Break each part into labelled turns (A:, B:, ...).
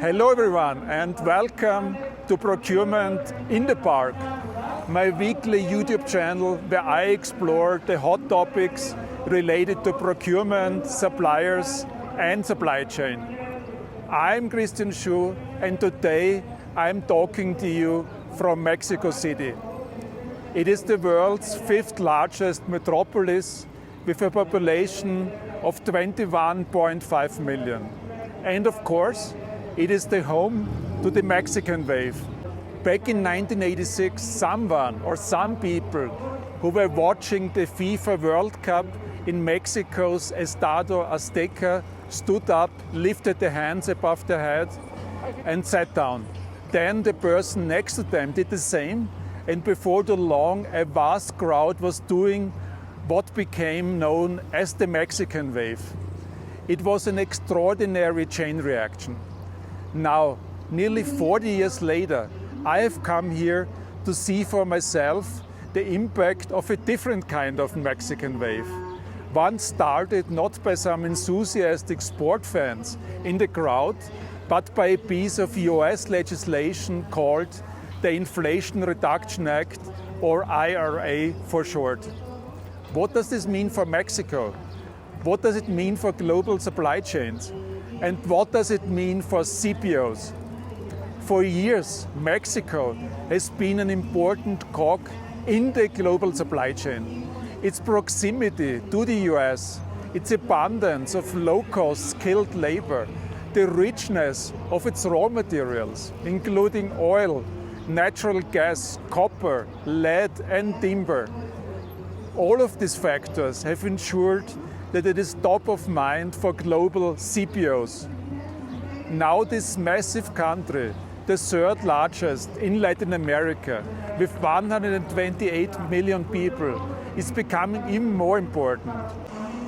A: Hello everyone and welcome to Procurement in the Park, my weekly YouTube channel where I explore the hot topics related to procurement, suppliers and supply chain. I'm Christian Schuh and today I'm talking to you from Mexico City. It is the world's fifth largest metropolis with a population of 21.5 million. And of course, it is the home to the Mexican wave. Back in 1986, someone or some people who were watching the FIFA World Cup in Mexico's Estadio Azteca stood up, lifted their hands above their head and sat down. Then the person next to them did the same, and before too long a vast crowd was doing what became known as the Mexican wave. It was an extraordinary chain reaction. Now, nearly 40 years later, I have come here to see for myself the impact of a different kind of Mexican wave. One started not by some enthusiastic sport fans in the crowd, but by a piece of US legislation called the Inflation Reduction Act, or IRA for short. What does this mean for Mexico? What does it mean for global supply chains? And what does it mean for CPOs? For years, Mexico has been an important cog in the global supply chain. Its proximity to the US, its abundance of low-cost skilled labor, the richness of its raw materials, including oil, natural gas, copper, lead and timber. All of these factors have ensured that it is top of mind for global CPOs. Now this massive country, the third largest in Latin America, with 128 million people, is becoming even more important.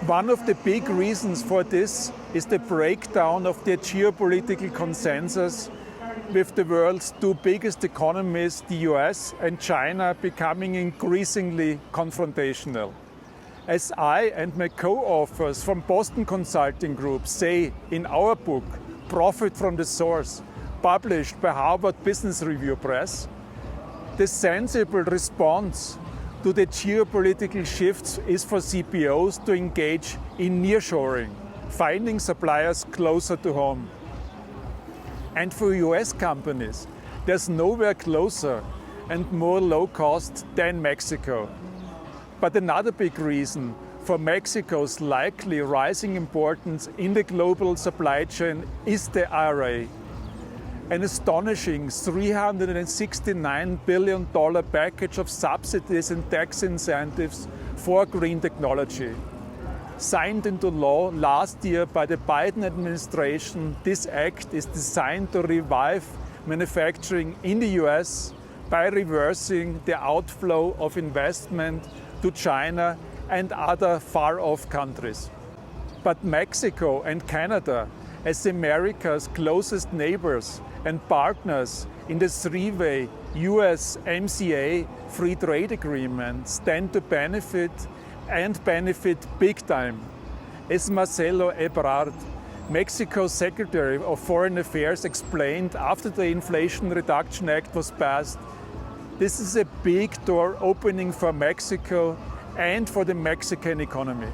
A: One of the big reasons for this is the breakdown of the geopolitical consensus, with the world's two biggest economies, the US and China, becoming increasingly confrontational. As I and my co-authors from Boston Consulting Group say in our book, Profit from the Source, published by Harvard Business Review Press, the sensible response to the geopolitical shifts is for CPOs to engage in nearshoring, finding suppliers closer to home. And for US companies, there's nowhere closer and more low cost than Mexico. But another big reason for Mexico's likely rising importance in the global supply chain is the IRA. An astonishing $369 billion package of subsidies and tax incentives for green technology. Signed into law last year by the Biden administration, this act is designed to revive manufacturing in the US by reversing the outflow of investment to China and other far-off countries. But Mexico and Canada, as America's closest neighbors and partners in the three-way US-MCA free trade agreement, stand to benefit and benefit big time. As Marcelo Ebrard, Mexico's Secretary of Foreign Affairs, explained after the Inflation Reduction Act was passed, this is a big door opening for Mexico and for the Mexican economy.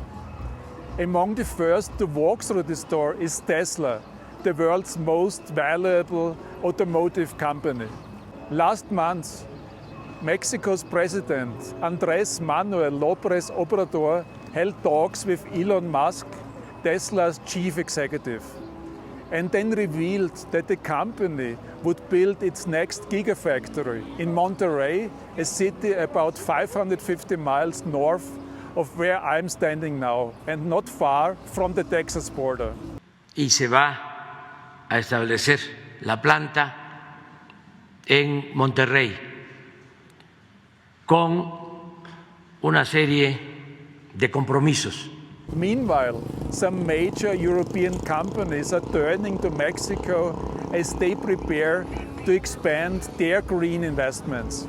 A: Among the first to walk through this door is Tesla, the world's most valuable automotive company. Last month, Mexico's President Andrés Manuel López Obrador held talks with Elon Musk, Tesla's chief executive, and then revealed that the company would build its next gigafactory in Monterrey, a city about 550 miles north of where I'm standing now and not far from the Texas border.
B: Y se va a establecer la planta en Monterrey con una serie de compromisos.
A: Meanwhile, some major European companies are turning to Mexico as they prepare to expand their green investments.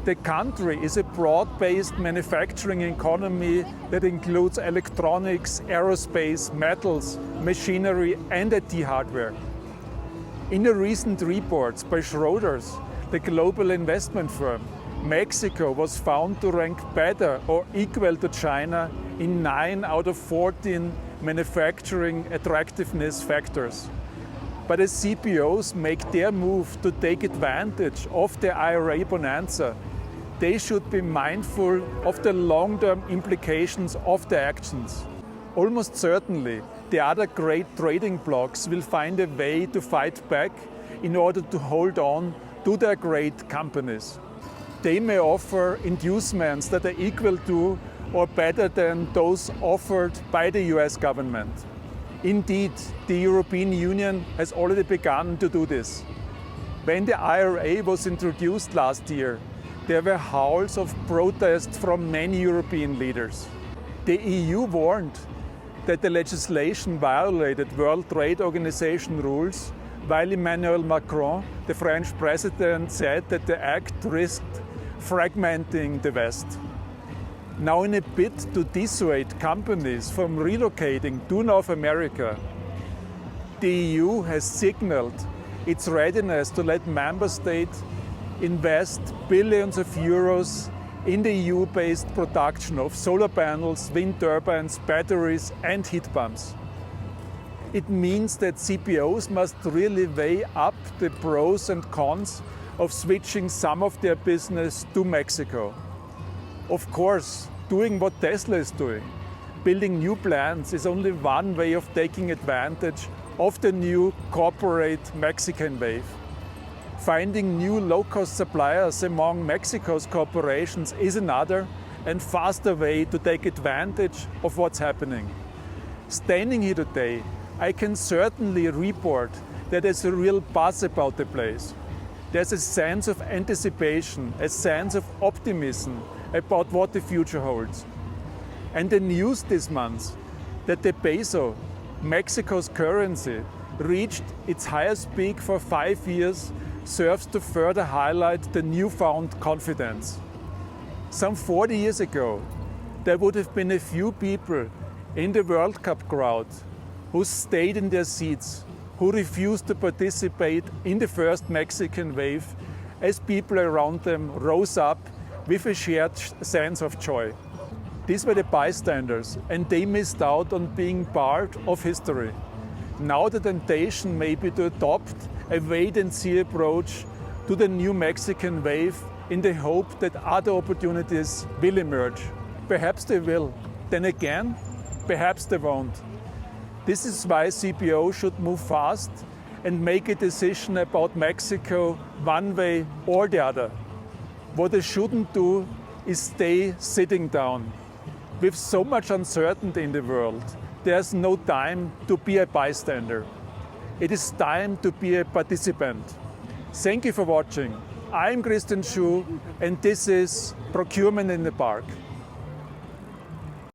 A: The country is a broad-based manufacturing economy that includes electronics, aerospace, metals, machinery, and IT hardware. In a recent report by Schroders, the global investment firm, Mexico was found to rank better or equal to China in 9 out of 14 manufacturing attractiveness factors. But as CPOs make their move to take advantage of the IRA bonanza, they should be mindful of the long-term implications of their actions. Almost certainly, the other great trading blocs will find a way to fight back in order to hold on to their great companies. They may offer inducements that are equal to or better than those offered by the US government. Indeed, the European Union has already begun to do this. When the IRA was introduced last year, there were howls of protest from many European leaders. The EU warned that the legislation violated World Trade Organization rules, while Emmanuel Macron, the French president, said that the act risked fragmenting the West. Now, in a bid to dissuade companies from relocating to North America, the EU has signaled its readiness to let member states invest billions of euros in the EU-based production of solar panels, wind turbines, batteries and heat pumps. It means that CPOs must really weigh up the pros and cons of switching some of their business to Mexico. Of course, doing what Tesla is doing, building new plants, is only one way of taking advantage of the new corporate Mexican wave. Finding new low-cost suppliers among Mexico's corporations is another and faster way to take advantage of what's happening. Standing here today, I can certainly report that there's a real buzz about the place. There's a sense of anticipation, a sense of optimism about what the future holds. And the news this month that the peso, Mexico's currency, reached its highest peak for 5 years serves to further highlight the newfound confidence. Some 40 years ago, there would have been a few people in the World Cup crowd who stayed in their seats, who refused to participate in the first Mexican wave, as people around them rose up with a shared sense of joy. These were the bystanders, and they missed out on being part of history. Now the temptation may be to adopt a wait-and-see approach to the new Mexican wave in the hope that other opportunities will emerge. Perhaps they will. Then again, perhaps they won't. This is why CPO should move fast and make a decision about Mexico one way or the other. What they shouldn't do is stay sitting down. With so much uncertainty in the world, there's no time to be a bystander. It is time to be a participant. Thank you for watching. I'm Christian Schuh, and this is Procurement in the Park.